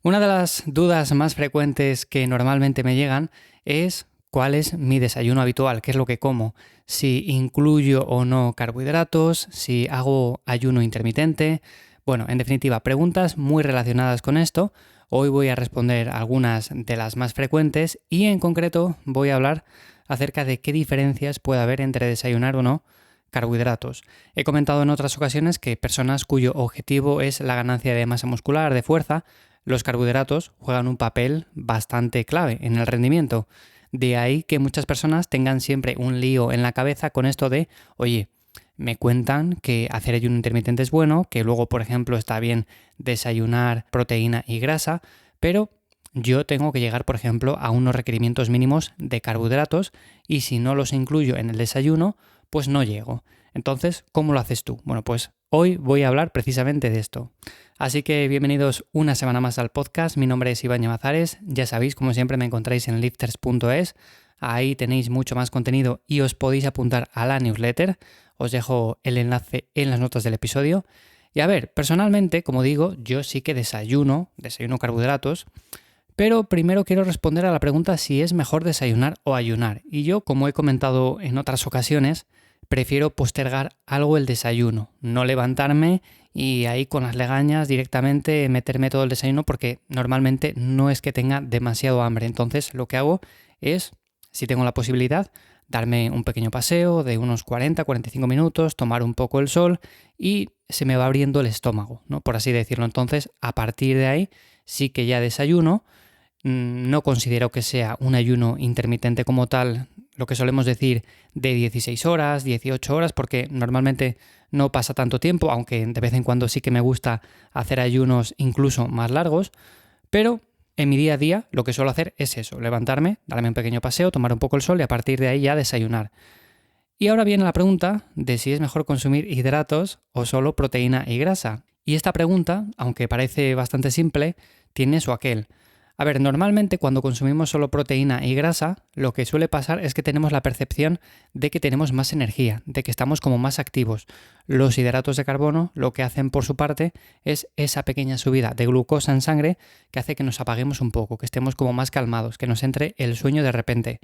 Una de las dudas más frecuentes que normalmente me llegan es cuál es mi desayuno habitual, qué es lo que como, si incluyo o no carbohidratos, si hago ayuno intermitente. Bueno, en definitiva, preguntas muy relacionadas con esto. Hoy voy a responder algunas de las más frecuentes y en concreto voy a hablar acerca de qué diferencias puede haber entre desayunar o no carbohidratos. He comentado en otras ocasiones que personas cuyo objetivo es la ganancia de masa muscular, de fuerza, los carbohidratos juegan un papel bastante clave en el rendimiento. De ahí que muchas personas tengan siempre un lío en la cabeza con esto de, oye, me cuentan que hacer ayuno intermitente es bueno, que luego, por ejemplo, está bien desayunar proteína y grasa, pero yo tengo que llegar, por ejemplo, a unos requerimientos mínimos de carbohidratos y si no los incluyo en el desayuno, pues no llego. Entonces, ¿cómo lo haces tú? Bueno, pues hoy voy a hablar precisamente de esto. Así que bienvenidos una semana más al podcast. Mi nombre es Iván Llamazares. Ya sabéis, como siempre, me encontráis en lifters.es. Ahí tenéis mucho más contenido y os podéis apuntar a la newsletter. Os dejo el enlace en las notas del episodio. Y a ver, personalmente, como digo, yo sí que desayuno carbohidratos, pero primero quiero responder a la pregunta si es mejor desayunar o ayunar. Y yo, como he comentado en otras ocasiones, prefiero postergar algo el desayuno, no levantarme y ahí con las legañas directamente meterme todo el desayuno porque normalmente no es que tenga demasiado hambre. Entonces lo que hago es, si tengo la posibilidad, darme un pequeño paseo de unos 40-45 minutos, tomar un poco el sol y se me va abriendo el estómago, ¿no? Por así decirlo. Entonces, a partir de ahí sí que ya desayuno. No considero que sea un ayuno intermitente como tal, lo que solemos decir de 16 horas, 18 horas, porque normalmente no pasa tanto tiempo, aunque de vez en cuando sí que me gusta hacer ayunos incluso más largos, pero en mi día a día lo que suelo hacer es eso, levantarme, darme un pequeño paseo, tomar un poco el sol y a partir de ahí ya desayunar. Y ahora viene la pregunta de si es mejor consumir hidratos o solo proteína y grasa. Y esta pregunta, aunque parece bastante simple, tiene su aquel. A ver, normalmente cuando consumimos solo proteína y grasa, lo que suele pasar es que tenemos la percepción de que tenemos más energía, de que estamos como más activos. Los hidratos de carbono lo que hacen por su parte es esa pequeña subida de glucosa en sangre que hace que nos apaguemos un poco, que estemos como más calmados, que nos entre el sueño de repente.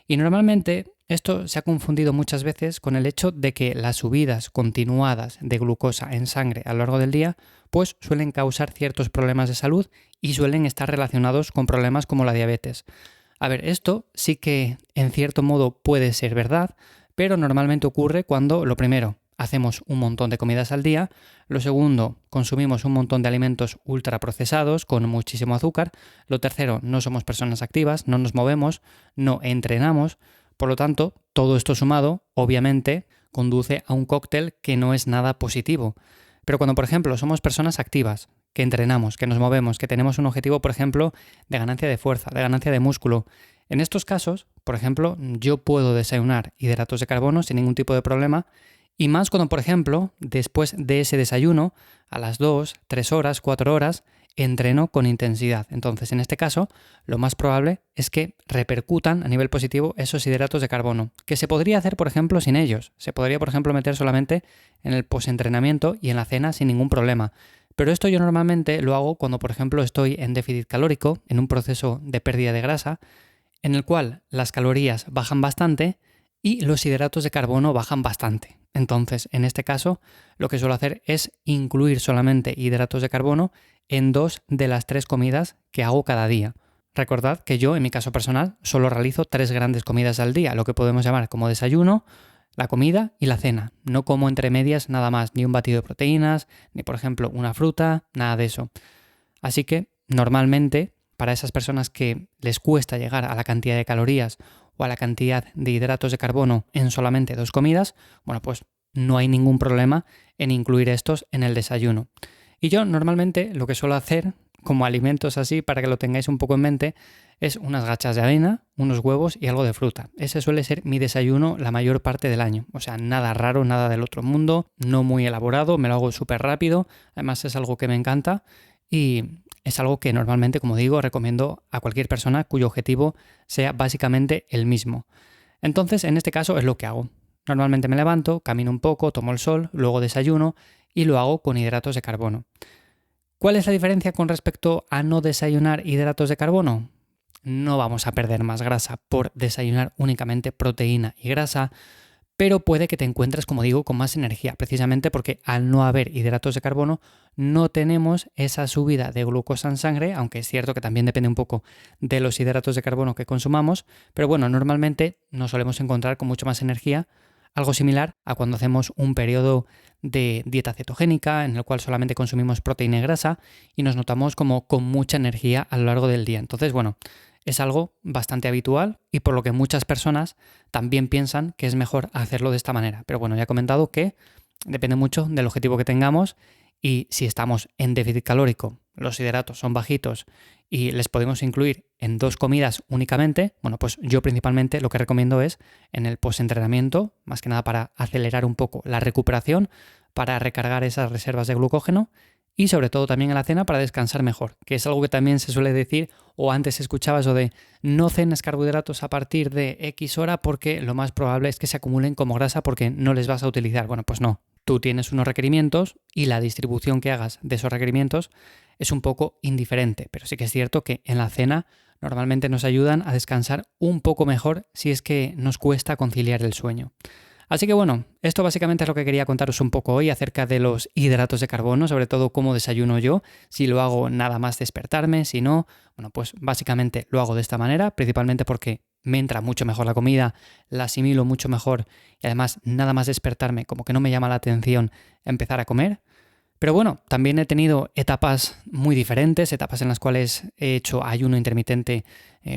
Y normalmente esto se ha confundido muchas veces con el hecho de que las subidas continuadas de glucosa en sangre a lo largo del día pues suelen causar ciertos problemas de salud y suelen estar relacionados con problemas como la diabetes. A ver, esto sí que en cierto modo puede ser verdad, pero normalmente ocurre cuando, lo primero, hacemos un montón de comidas al día, lo segundo, consumimos un montón de alimentos ultraprocesados con muchísimo azúcar, lo tercero, no somos personas activas, no nos movemos, no entrenamos, por lo tanto, todo esto sumado, obviamente, conduce a un cóctel que no es nada positivo. Pero cuando, por ejemplo, somos personas activas, que entrenamos, que nos movemos, que tenemos un objetivo, por ejemplo, de ganancia de fuerza, de ganancia de músculo, en estos casos, por ejemplo, yo puedo desayunar hidratos de carbono sin ningún tipo de problema y más cuando, por ejemplo, después de ese desayuno, a las 2, 3 horas, 4 horas, entreno con intensidad. Entonces, en este caso, lo más probable es que repercutan a nivel positivo esos hidratos de carbono, que se podría hacer, por ejemplo, sin ellos. Se podría, por ejemplo, meter solamente en el postentrenamiento y en la cena sin ningún problema. Pero esto yo normalmente lo hago cuando, por ejemplo, estoy en déficit calórico, en un proceso de pérdida de grasa, en el cual las calorías bajan bastante y los hidratos de carbono bajan bastante. Entonces, en este caso, lo que suelo hacer es incluir solamente hidratos de carbono en 2 de las 3 comidas que hago cada día. Recordad que yo, en mi caso personal, solo realizo 3 grandes comidas al día, lo que podemos llamar como desayuno, la comida y la cena. No como entre medias nada más, ni un batido de proteínas, ni por ejemplo una fruta, nada de eso. Así que, normalmente, para esas personas que les cuesta llegar a la cantidad de calorías o a la cantidad de hidratos de carbono en solamente 2 comidas, bueno, pues no hay ningún problema en incluir estos en el desayuno. Y yo normalmente lo que suelo hacer, como alimentos así, para que lo tengáis un poco en mente, es unas gachas de avena, unos huevos y algo de fruta. Ese suele ser mi desayuno la mayor parte del año. O sea, nada raro, nada del otro mundo, no muy elaborado, me lo hago súper rápido, además es algo que me encanta y es algo que normalmente, como digo, recomiendo a cualquier persona cuyo objetivo sea básicamente el mismo. Entonces, en este caso es lo que hago. Normalmente me levanto, camino un poco, tomo el sol, luego desayuno y lo hago con hidratos de carbono. ¿Cuál es la diferencia con respecto a no desayunar hidratos de carbono? No vamos a perder más grasa por desayunar únicamente proteína y grasa, pero puede que te encuentres, como digo, con más energía, precisamente porque al no haber hidratos de carbono no tenemos esa subida de glucosa en sangre, aunque es cierto que también depende un poco de los hidratos de carbono que consumamos, pero bueno, normalmente nos solemos encontrar con mucho más energía, algo similar a cuando hacemos un periodo de dieta cetogénica en el cual solamente consumimos proteína y grasa y nos notamos como con mucha energía a lo largo del día. Entonces, bueno, es algo bastante habitual y por lo que muchas personas también piensan que es mejor hacerlo de esta manera. Pero bueno, ya he comentado que depende mucho del objetivo que tengamos y si estamos en déficit calórico, los hidratos son bajitos y les podemos incluir en 2 comidas únicamente, bueno, pues yo principalmente lo que recomiendo es en el postentrenamiento, más que nada para acelerar un poco la recuperación, para recargar esas reservas de glucógeno y sobre todo también en la cena para descansar mejor, que es algo que también se suele decir o antes escuchaba eso de no cenes carbohidratos a partir de X hora porque lo más probable es que se acumulen como grasa porque no les vas a utilizar. Bueno, pues no. Tú tienes unos requerimientos y la distribución que hagas de esos requerimientos es un poco indiferente, pero sí que es cierto que en la cena normalmente nos ayudan a descansar un poco mejor si es que nos cuesta conciliar el sueño. Así que bueno, esto básicamente es lo que quería contaros un poco hoy acerca de los hidratos de carbono, sobre todo cómo desayuno yo, si lo hago nada más despertarme, si no, bueno, pues básicamente lo hago de esta manera, principalmente porque me entra mucho mejor la comida, la asimilo mucho mejor y además nada más despertarme, como que no me llama la atención empezar a comer. Pero bueno, también he tenido etapas muy diferentes, etapas en las cuales he hecho ayuno intermitente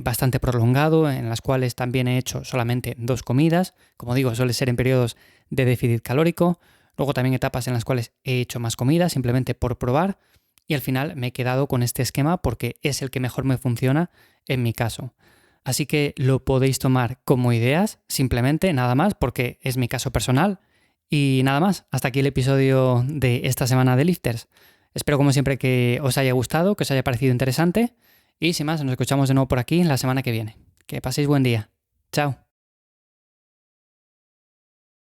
bastante prolongado, en las cuales también he hecho solamente 2 comidas, como digo, suele ser en periodos de déficit calórico, luego también etapas en las cuales he hecho más comidas simplemente por probar y al final me he quedado con este esquema porque es el que mejor me funciona en mi caso. Así que lo podéis tomar como ideas, simplemente nada más porque es mi caso personal. Y nada más, hasta aquí el episodio de esta semana de Lifters. Espero como siempre que os haya gustado, que os haya parecido interesante y sin más, nos escuchamos de nuevo por aquí la semana que viene. Que paséis buen día. Chao.